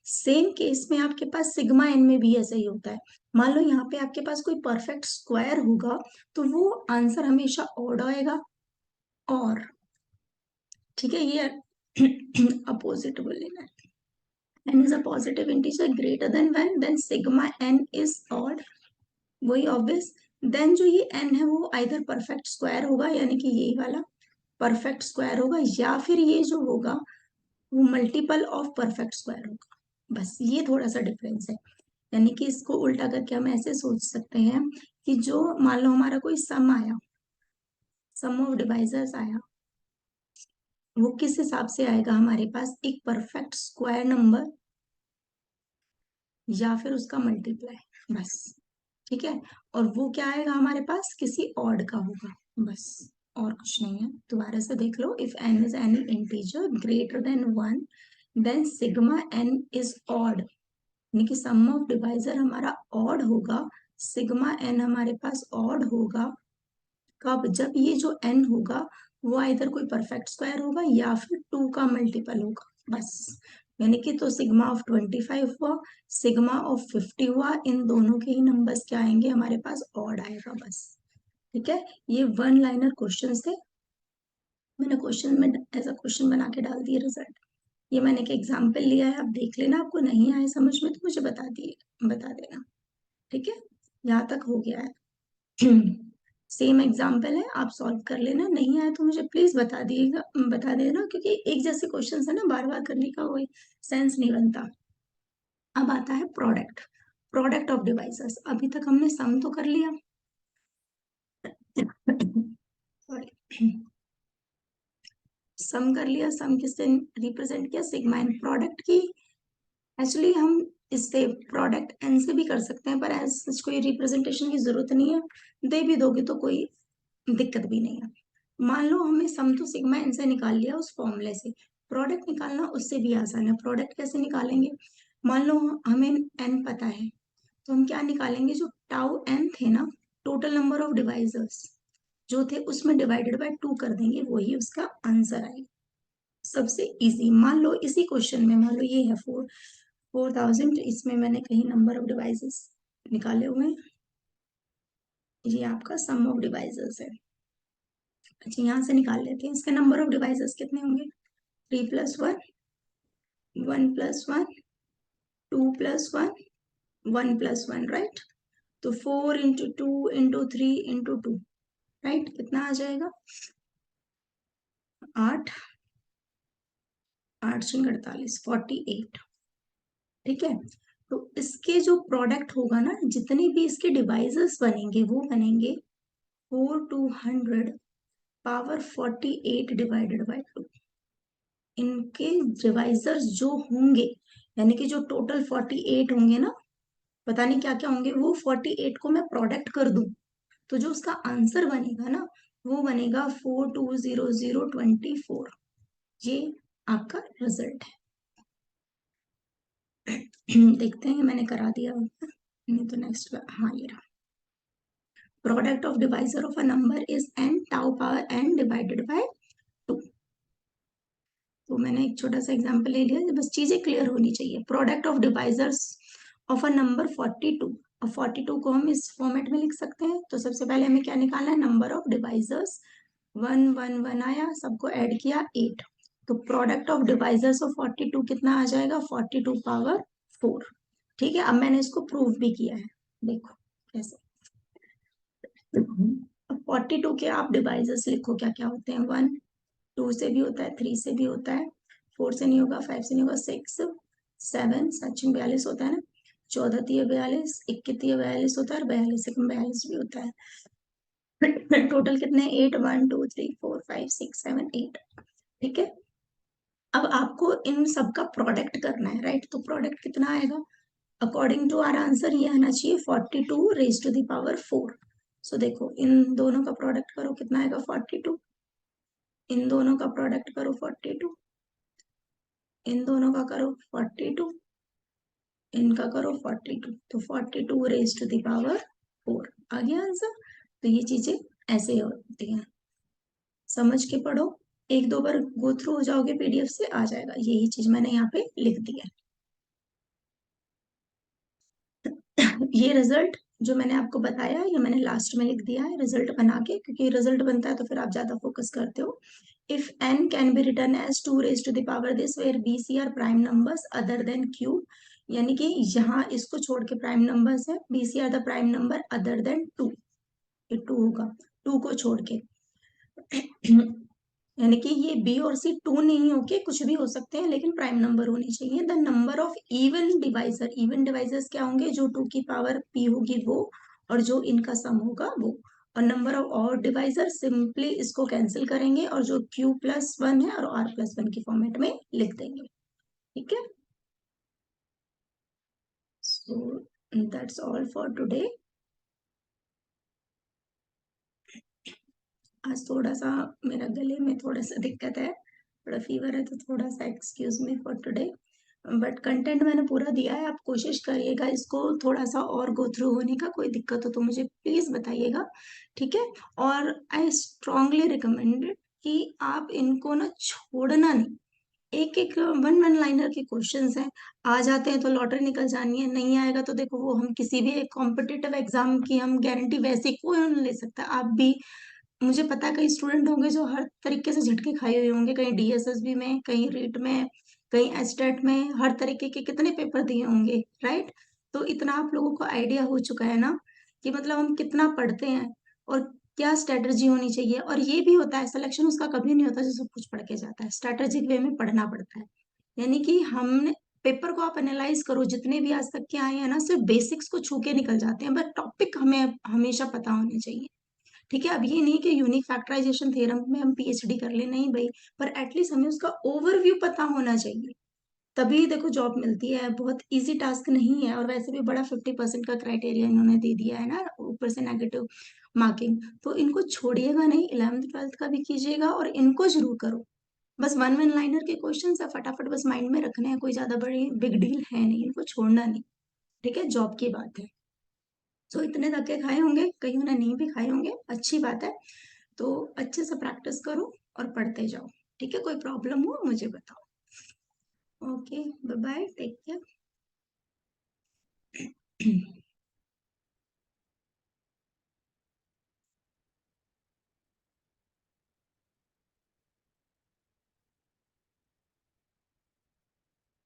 सेम केस में आपके पास सिग्मा एन में भी ऐसा ही होता है। मान लो यहाँ पे आपके पास कोई परफेक्ट स्क्वायर होगा तो वो आंसर हमेशा ऑड आएगा, और ठीक है, ये अपोजिट बोल लेना है। n is a positive integer greater than 1, then sigma n is odd, वही ऑब्वियस। देन जो ये n है वो आइदर परफेक्ट स्क्वायर होगा, यानी कि यही वाला परफेक्ट स्क्वायर होगा, या फिर ये जो होगा वो मल्टीपल ऑफ परफेक्ट स्क्वायर होगा, बस ये थोड़ा सा डिफरेंस है। यानी कि इसको उल्टा करके हम ऐसे सोच सकते हैं कि जो मान लो हमारा कोई सम आया, सम ऑफ डिवाइजर्स आया, वो किस हिसाब से आएगा हमारे पास, एक परफेक्ट स्क्वायर नंबर या फिर उसका मल्टीप्लाई, बस। ठीक है, और वो क्या आएगा हमारे पास, किसी ऑड का होगा, बस, और कुछ नहीं है। दोबारा से देख लो, if n is any integer greater than 1 then sigma n is odd, यानी कि सम ऑफ डिवाइजर हमारा ऑड होगा, सिग्मा n हमारे पास ऑड होगा, कब, जब ये जो n होगा वो इधर कोई परफेक्ट स्क्वायर होगा या फिर 2 का मल्टीपल होगा, बस। यानी कि तो सिग्मा ऑफ 25 हुआ, सिग्मा ऑफ 50 हुआ, इन दोनों के ही नंबर्स क्या आएंगे हमारे पास, ऑड आएगा, बस। ठीक है, ये वन लाइनर क्वेश्चन थे, मैंने क्वेश्चन में ऐसा क्वेश्चन बना के डाल दिए रिजल्ट। ये मैंने एक एग्जाम्पल लिया है, आप देख लेना, आपको नहीं आए समझ में तो मुझे बता देना। ठीक है, यहाँ तक हो गया है। सेम एग्जाम्पल है, आप सॉल्व कर लेना, नहीं आया तो मुझे प्लीज बता देना, क्योंकि एक जैसे क्वेश्चन है ना, बार बार करने का कोई सेंस नहीं बनता। अब आता है प्रोडक्ट, प्रोडक्ट ऑफ डिवाइसेस। अभी तक हमने सम तो कर लिया, सॉरी, सम कर लिया, सम किससे रिप्रेजेंट किया, सिग्मा एन, प्रोडक्ट की एक्चुअली हम इससे प्रोडक्ट एन से भी कर सकते हैं, पर ऐसा कोई रिप्रेजेंटेशन की जरूरत नहीं है, दे भी दोगे तो कोई दिक्कत भी नहीं है। मान लो हमें सम तो सिग्मा एन से निकाल लिया उस फॉर्मूले से, प्रोडक्ट निकालना उससे भी आसान है। प्रोडक्ट कैसे निकालेंगे, मान लो हमें एन पता है, तो हम क्या निकालेंगे, जो टाउ एन थे ना, टोटल नंबर ऑफ डिवाइजर्स जो थे उसमें डिवाइडेड बाय 2 कर देंगे, वही उसका आंसर आएगा। सबसे इजी, मान लो इसी क्वेश्चन में, मान लो ये है 4000, इसमें मैंने कहीं नंबर ऑफ डिवाइसेस निकाले हुए हैं, ये आपका सम ऑफ डिवाइसेस है। अच्छा, यहाँ से निकाल लेते हैं, इसके नंबर ऑफ डिवाइसेस कितने होंगे, 3+1, 1+1, 2+1, 1+1, राइट। तो 4 × 2 × 3 × 2, राइट, कितना आ जाएगा, 8, 8×48, 48। ठीक है, तो इसके जो प्रोडक्ट होगा ना, जितने भी इसके डिवाइसेस बनेंगे वो बनेंगे 4/248 डिवाइडेड बाय 2। इनके डिवाइजर्स जो होंगे, यानी कि जो टोटल 48 होंगे ना, पता नहीं क्या क्या होंगे, वो 48 को मैं प्रोडक्ट कर दूं, तो जो उसका आंसर बनेगा ना, वो बनेगा 420024। ये आपका रिजल्ट है। देखते हैं, मैंने करा दिया होगा, नहीं तो नेक्स्ट, हाँ ये रहा, product of divisor of a number is n tau power n divided by 2। तो मैंने एक छोटा सा एग्जांपल ले लिया, बस चीजें क्लियर होनी चाहिए। Product of divisors of a number 42, अब 42 को हम इस फॉर्मेट में लिख सकते हैं, तो सबसे पहले हमें क्या निकालना है, नंबर ऑफ डिवाइजर्स, 1 1 1 आया, सबको ऐड किया 8, तो प्रोडक्ट ऑफ डिवाइजर्स ऑफ 42 कितना आ जाएगा, 42 पावर 4। ठीक है, अब मैंने इसको प्रूव भी किया है, देखो कैसे। अब 42 के आप डिवाइजर्स लिखो, क्या क्या होते हैं, 1, 2 से भी होता है, 3 से भी होता है, 4 से नहीं होगा, 5 से नहीं होगा, 6, 7, 7×42 होता है ना, 14×42, 21×42 होता है, और 42 भी होता है। टोटल कितने, 8, 1 2 3 4 5 6 7 8। ठीक है, अब आपको इन सब का प्रोडक्ट करना है, राइट, तो प्रोडक्ट कितना आएगा, अकॉर्डिंग टू आवर आंसर ये आना चाहिए 42 raised to the power 4। सो देखो, इन दोनों का प्रोडक्ट करो, कितना आएगा, 42, इन दोनों का प्रोडक्ट करो 42, इन दोनों का करो 42, इनका करो 42, तो 42 raised to the power 4 आ गया आंसर। तो ये चीजें ऐसे होती हैं, समझ के पढ़ो, एक दो बार गो थ्रू हो जाओगे पीडीएफ से, आ जाएगा, यही चीज मैंने यहाँ पे लिख दी है। ये रिजल्ट जो मैंने आपको बताया, ये मैंने लास्ट में लिख दिया है रिजल्ट बना के, क्योंकि रिजल्ट बनता है तो फिर आप ज्यादा फोकस करते हो। If n can be written as 2 raised to the power this where b c are prime numbers other than q, यानी कि यहाँ इसको छोड़ के प्राइम नंबर्स है, b c are the prime number other than 2, ये 2 होगा, 2 को छोड़ के। यानी कि ये बी और सी टू नहीं होके कुछ भी हो सकते हैं, लेकिन प्राइम नंबर होनी चाहिए। The number of even divisors क्या होंगे, जो टू की पावर पी होगी वो, और जो इनका सम होगा वो। और number of odd divisor simply इसको कैंसिल करेंगे और जो क्यू प्लस वन है और आर प्लस वन की फॉर्मेट में लिख देंगे। ठीक है, so that's all for today. आज थोड़ा सा मेरा गले में थोड़ा सा दिक्कत है, थोड़ा फीवर है, तो थोड़ा सा excuse me for today. But content मैंने पूरा दिया है, आप कोशिश करिएगा इसको थोड़ा सा और गो थ्रू होने का। कोई दिक्कत हो तो मुझे प्लीज बताइएगा, ठीक है। और आई स्ट्रांगली रिकमेंड कि आप इनको ना छोड़ना नहीं। एक एक वन वन लाइनर के क्वेश्चंस हैं, आ जाते हैं तो लॉटरी निकल जानी है, नहीं आएगा तो देखो वो हम किसी भी कॉम्पिटिटिव एग्जाम की हम गारंटी वैसे कोई नहीं ले सकता। आप भी, मुझे पता है कई स्टूडेंट होंगे जो हर तरीके से झटके खाए हुए होंगे, कहीं डीएसएसबी में, कहीं रीट में, कहीं एस्टेट में, हर तरीके के कितने पेपर दिए होंगे, राइट। तो इतना आप लोगों को आइडिया हो चुका है ना कि मतलब हम कितना पढ़ते हैं और क्या स्ट्रेटजी होनी चाहिए। और ये भी होता है, सिलेक्शन उसका कभी नहीं होता जो सब कुछ पढ़ के जाता है, स्ट्रेटेजिक वे में पढ़ना पड़ता है। यानी कि हमने पेपर को आप एनालाइज करो, जितने भी आज तक के आए हैं ना, सिर्फ बेसिक्स को छू के निकल जाते हैं, बट टॉपिक हमें हमेशा पता होने चाहिए। ठीक है, अब ये नहीं कि यूनिक फैक्टराइजेशन थ्योरम में हम पीएचडी कर ले, नहीं भाई, पर एटलीस्ट हमें उसका ओवरव्यू पता होना चाहिए, तभी देखो जॉब मिलती है। बहुत इजी टास्क नहीं है, और वैसे भी बड़ा 50% का क्राइटेरिया इन्होंने दे दिया है ना, ऊपर से नेगेटिव मार्किंग। तो इनको छोड़िएगा नहीं, 11th 12th का भी कीजिएगा और इनको जरूर करो। बस वन वन लाइनर के क्वेश्चन है, फटाफट बस माइंड में रखने हैं, कोई ज्यादा बड़ी बिग डील है नहीं, इनको छोड़ना नहीं। ठीक है, जॉब की बात है। सो इतने धक्के खाए होंगे, कहीं ने नहीं भी खाए होंगे, अच्छी बात है। तो अच्छे से प्रैक्टिस करो और पढ़ते जाओ। ठीक है, कोई प्रॉब्लम हो मुझे बताओ। Okay, bye bye, take care.